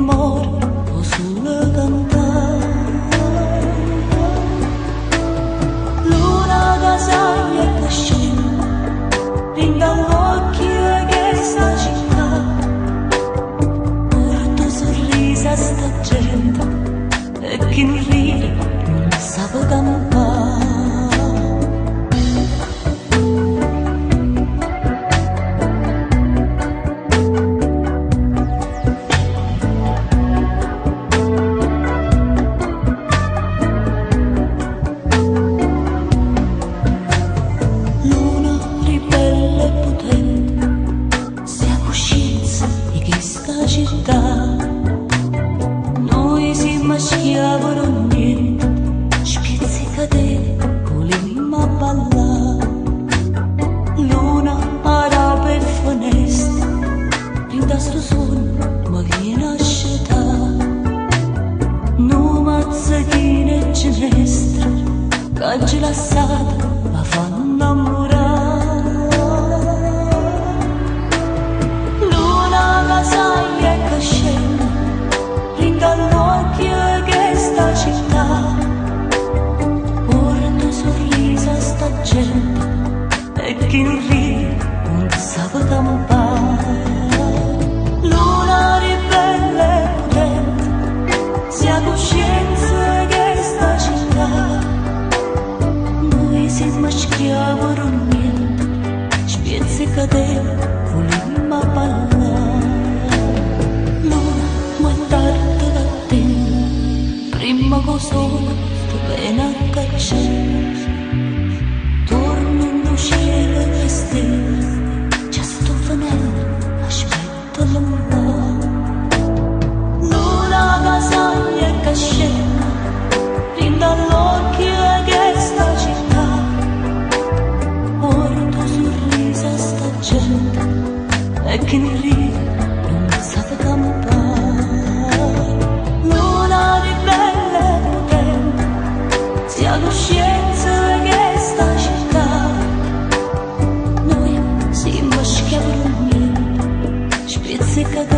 rumore o solo cantare. Luna che sale e che scende, rinda l'occhio che sta città. Ora tu sorrisa a sta gente e chi non ride non sa campare. Noi si maschiavano niente, spizzicate con l'anima balla. Luna ara per finestra, rinda sto sogno ma viene a scettare. Nu mazzacchine ginestra, calci lassata la fanno innamorare. Luna la sai e che scende, rinda l'occhio che sta città. Ora tu sorrisa a sta gente e chi non ride non sa campare. Luna ribelle e potente, sia coscienza che sta città. Noi si maschiavano niente, spiazzicate con l'anima balla. Luna, ma è tardi da te, prima cosa tu vieni a cacciare. Torno in un cielo che stelle, già sto venendo, aspetta lontano. Luna che sale e che scende, rinda l'occhio che sta città. Ora tu sorrisa a sta gente e chi non ride non sa campare. Luna ribelle e potente, sia coscienza che sta città. Noi si maschiavano niente, spiazzicate